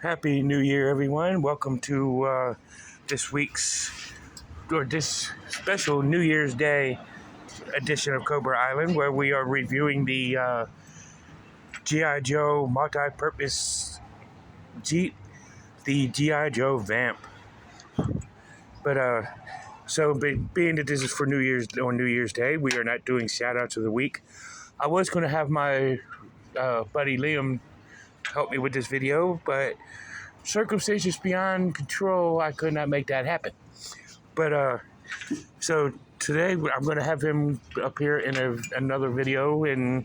Happy New Year, everyone. Welcome to this special New Year's Day edition of Cobra Island, where we are reviewing the G.I. Joe multi-purpose Jeep, the G.I. Joe VAMP. Being that this is for New Year's Day, we are not doing shout-outs of the week. I was going to have my buddy Liam help me with this video, but circumstances beyond control, I could not make that happen. But so today I'm going to have him appear in another video during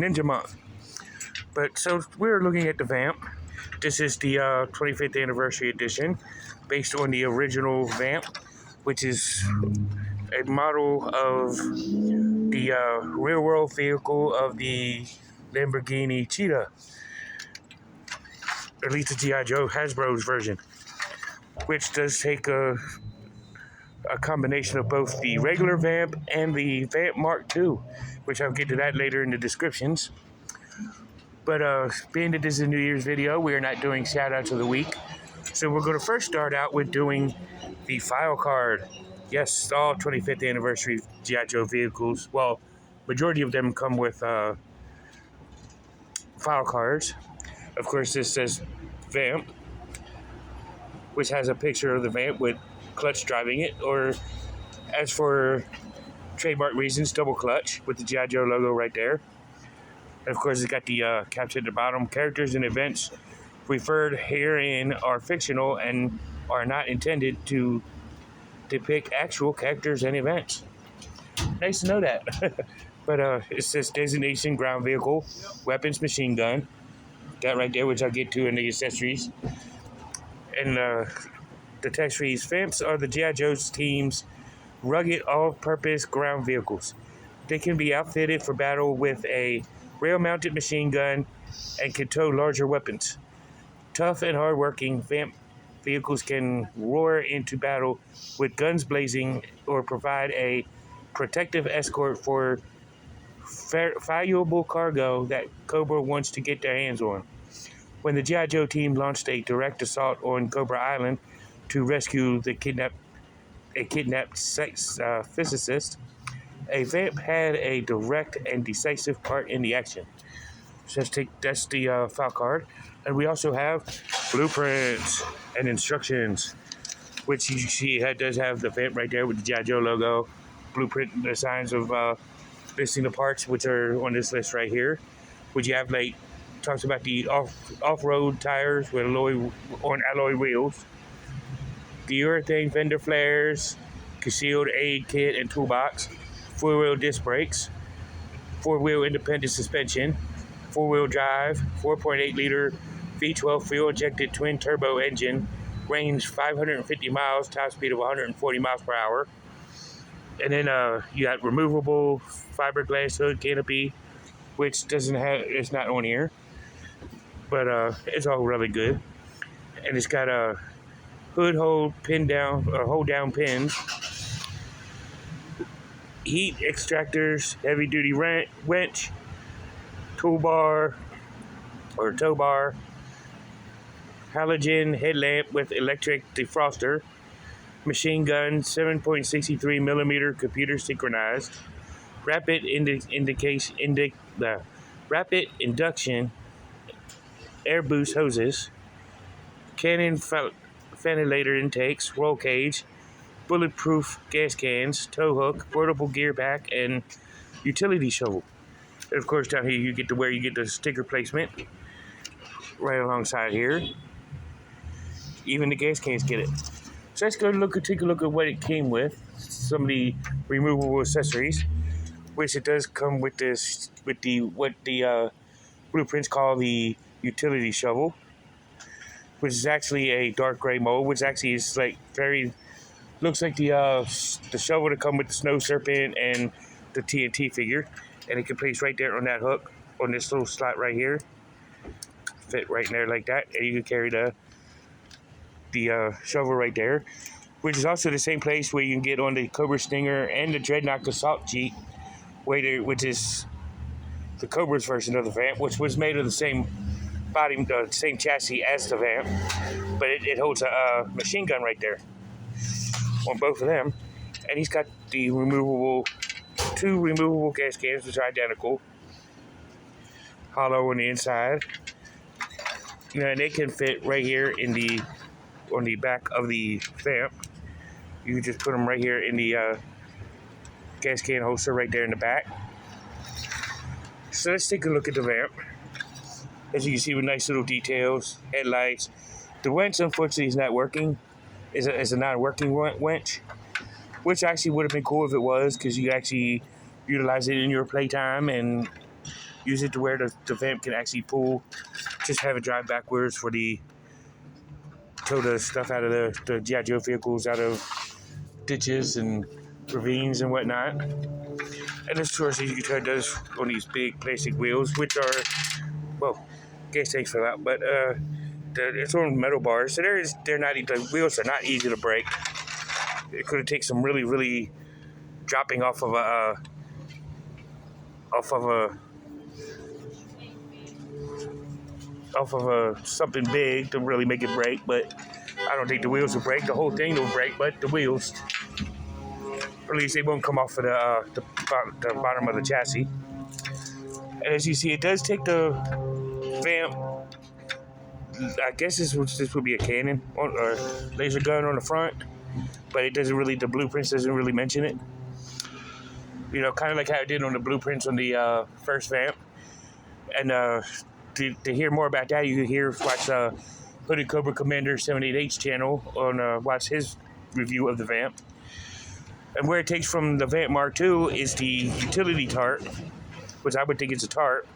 Ninja Month. But so we're looking at the VAMP. This is the 25th anniversary edition, based on the original VAMP, which is a model of the real-world vehicle of the Lamborghini Cheetah. At least the G.I. Joe Hasbro's version, which does take a combination of both the regular VAMP and the VAMP Mark II, which I'll get to that later in the descriptions. But being that this is a New Year's video, we are not doing shout-outs of the week. So we're going to first start out with doing the file card. Yes, all 25th anniversary G.I. Joe vehicles, well, majority of them come with file cards. Of course, this says VAMP, which has a picture of the VAMP with clutch driving it, or as for trademark reasons, double clutch with the G.I. Joe logo right there. And of course, it's got the caption at the bottom. Characters and events referred herein are fictional and are not intended to depict actual characters and events. Nice to know that. But it says designation ground vehicle, weapons machine gun. That right there, which I'll get to in the accessories. And the text reads, VAMPs are the G.I. Joe's team's rugged all-purpose ground vehicles. They can be outfitted for battle with a rail-mounted machine gun and can tow larger weapons. Tough and hard-working, VAMP vehicles can roar into battle with guns blazing or provide a protective escort for valuable cargo that Cobra wants to get their hands on. When the G.I. Joe team launched a direct assault on Cobra Island to rescue a kidnapped sex physicist, a VAMP had a direct and decisive part in the action. So that's the file card. And we also have blueprints and instructions, which you see does have the VAMP right there with the G.I. Joe logo, blueprint designs of listing the parts which are on this list right here, which you have talks about the off-road tires with alloy wheels, the urethane fender flares, concealed aid kit and toolbox, four-wheel disc brakes, four-wheel independent suspension, four-wheel drive, 4.8-liter V12 fuel-injected twin-turbo engine, range 550 miles, top speed of 140 miles per hour. And then you got removable fiberglass hood canopy, which it's not on here, but it's all really good. And it's got a hood hold down pins, heat extractors, heavy duty winch, toolbar or tow bar, halogen headlamp with electric defroster, machine gun, 7.63 millimeter computer synchronized, rapid induction air boost hoses, cannon ventilator intakes, roll cage, bulletproof gas cans, tow hook, portable gear pack, and utility shovel. And of course, down here you get to where you get the sticker placement right alongside here. Even the gas cans get it. So let's go take a look at what it came with. Some of the removable accessories, which it does come with what the blueprints call the utility shovel, which is actually a dark gray mold, which actually is looks like the shovel to come with the snow serpent and the TNT figure, and it can place right there on that hook on this little slot right here, fit right in there like that, and you can carry the shovel right there, which is also the same place where you can get on the Cobra Stinger and the Dreadnought Assault Jeep, which is the Cobra's version of the VAMP, which was made of the same body, the same chassis as the VAMP, but it holds a machine gun right there on both of them. And he's got the two removable gas cans, which are identical, hollow on the inside. You know, and they can fit right here on the back of the VAMP. You can just put them right here in the gas can holster right there in the back. So let's take a look at the VAMP. As you can see, with nice little details, headlights. The winch, unfortunately, is not working. It's a non-working winch, which actually would have been cool if it was, because you actually utilize it in your playtime and use it to where the VAMP can actually pull. Just have it drive backwards for tow the stuff out of the G.I. Joe vehicles out of ditches and ravines and whatnot. And this, of course, as you can tell, does on these big plastic wheels, which are, well, gas tanks for that, but it's on metal bars, so the wheels are not easy to break. It could take some really, really dropping off of something big to really make it break, but I don't think the wheels will break. The whole thing will break, but the wheels, or at least they won't come off of the bottom of the chassis. And as you see, it does take the VAMP. I guess this would be a cannon or laser gun on the front, but it doesn't really. The blueprints doesn't really mention it. You know, kind of like how it did on the blueprints on the first VAMP. And to hear more about that, you can watch Hooded Cobra Commander 78H channel on watch his review of the VAMP. And where it takes from the VAMP Mark II is the utility tarp, which I would think is a tarp,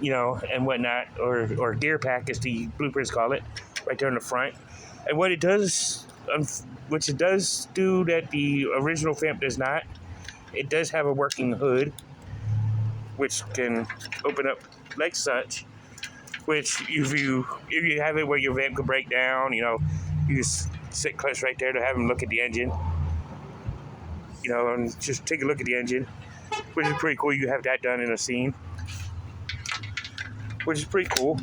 you know, and whatnot, or gear pack as the blueprints call it, right there in the front. And what it does, which it does do that the original VAMP does not, it does have a working hood, which can open up like such, which if you have it where your VAMP could break down, you know, you just sit clutch right there to have them look at the engine, you know, and just take a look at the engine, which is pretty cool. You have that done in a scene, which is pretty cool.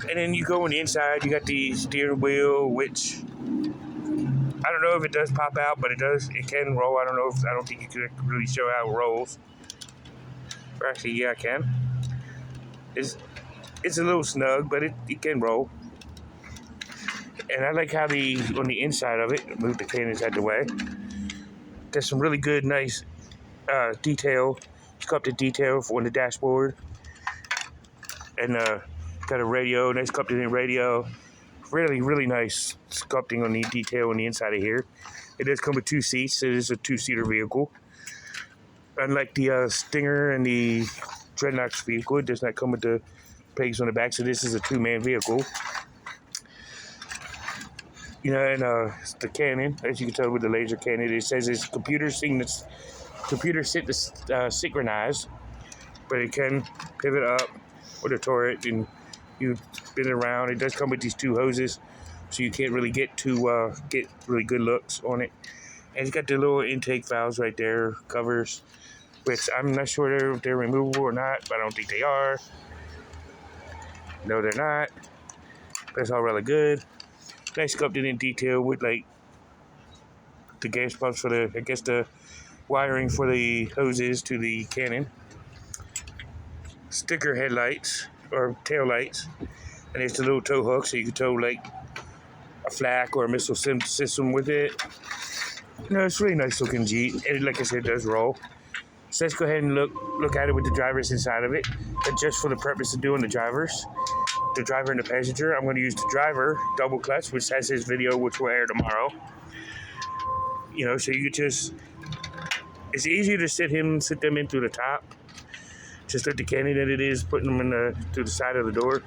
And then you go on the inside, you got the steering wheel, which I don't know if it does pop out, but it can roll. I don't think you can really show how it rolls. Or actually, yeah, I can. It's a little snug, but it can roll. And I like how on the inside of it, move the cannons out the way. There's some really good, nice sculpted detail on the dashboard. And got a radio, nice sculpted in radio. Really, really nice sculpting on the detail on the inside of here. It does come with 2 seats. It is a 2-seater vehicle. Unlike the Stinger and the Dreadnoks vehicle, it does not come with the pegs on the back, so this is a 2-man vehicle. You know, and the cannon, as you can tell with the laser cannon, it says it's computer synchronized, but it can pivot up with a turret and you spin it around. It does come with these 2 hoses, so you can't really get really good looks on it. And it's got the little intake valves right there, covers, which I'm not sure if they're removable or not, but I don't think they are. No, they're not. But it's all really good. Nice sculpted in detail with like the gas pumps for the wiring for the hoses to the cannon. Sticker headlights or tail lights, and it's a little tow hook, so you can tow like a flak or a missile system with it. You know, it's a really nice looking Jeep, and like I said, it does roll. So let's go ahead and look at it with the drivers inside of it. And just for the purpose of doing the driver and the passenger, I'm going to use the driver double clutch, which has his video, which will air tomorrow. You know, so you just, it's easier to sit them in through the top, just like the cannon that it is, putting them to the side of the door.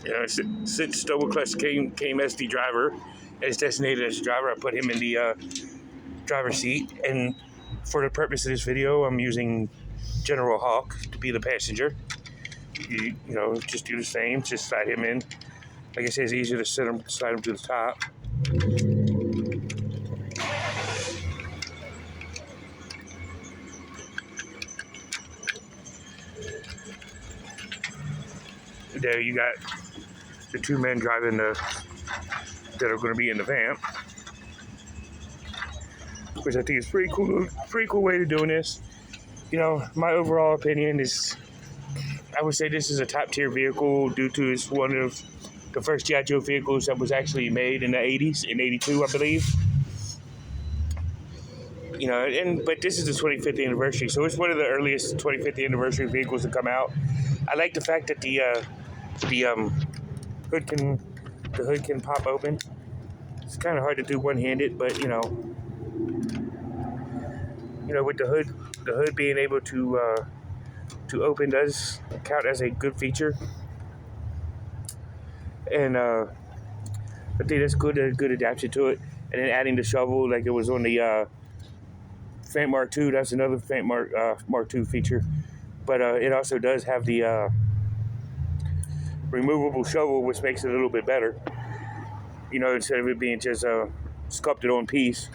You know, since double clutch came as the driver, and it's designated as a driver, I put him in the driver's seat. And for the purpose of this video, I'm using General Hawk to be the passenger. You know, just do the same, just slide him in. Like I said, it's easier to slide him to the top. there you got the two men driving that are going to be in the VAMP, which I think is pretty cool way to doing this. You know, my overall opinion is, I would say this is a top tier vehicle due to it's one of the first G.I. Joe vehicles that was actually made in the 80s, in 82, I believe. You know, but this is the 25th anniversary, so it's one of the earliest 25th anniversary vehicles to come out. I like the fact that the hood can pop open. It's kind of hard to do one-handed, but you know, with the hood being able to open does count as a good feature, and I think that's good adaptation to it. And then adding the shovel like it was on the VAMP Mark II, that's another VAMP Mark II feature. But it also does have the removable shovel, which makes it a little bit better. You know, instead of it being just a sculpted on piece.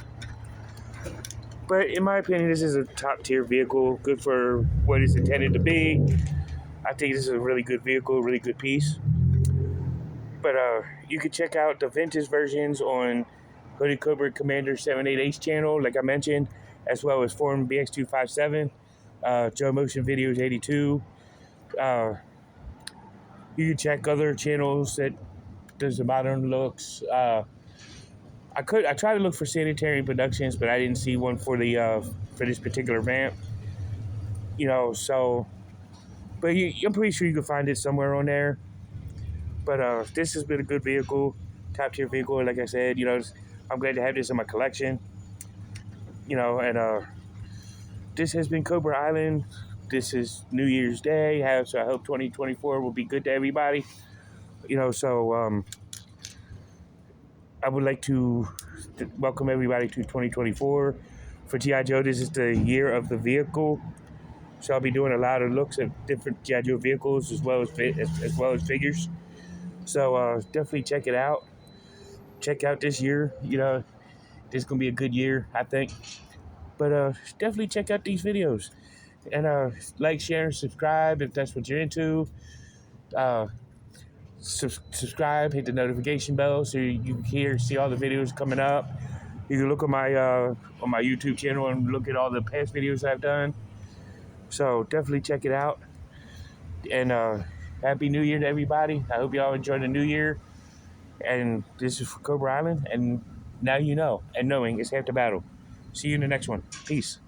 But in my opinion, this is a top tier vehicle, good for what it's intended to be. I think this is a really good vehicle, really good piece. But you can check out the vintage versions on Hooded Cobra Commander 78H channel, like I mentioned, as well as Forum BX257, Joe Motion Videos 82. You can check other channels that does the modern looks. I tried to look for Sanitarian Productions, but I didn't see one for this particular VAMP. You know, so, but I'm pretty sure you can find it somewhere on there. But this has been a good vehicle, top tier vehicle. Like I said, you know, I'm glad to have this in my collection. You know, and this has been Cobra Island. This is New Year's Day, so I hope 2024 will be good to everybody. You know, so I would like to welcome everybody to 2024. For G.I. Joe, this is the year of the vehicle. So I'll be doing a lot of looks at different G.I. Joe vehicles as well as figures. So definitely check it out. Check out this year. You know, this is going to be a good year, I think. But definitely check out these videos. And like, share, and subscribe if that's what you're into. Subscribe, hit the notification bell so you can see all the videos coming up. You can look on my YouTube channel and look at all the past videos I've done. So definitely check it out. And Happy New Year to everybody. I hope y'all enjoy the new year. And this is for Cobra Island. And now you know. And knowing is half the battle. See you in the next one. Peace.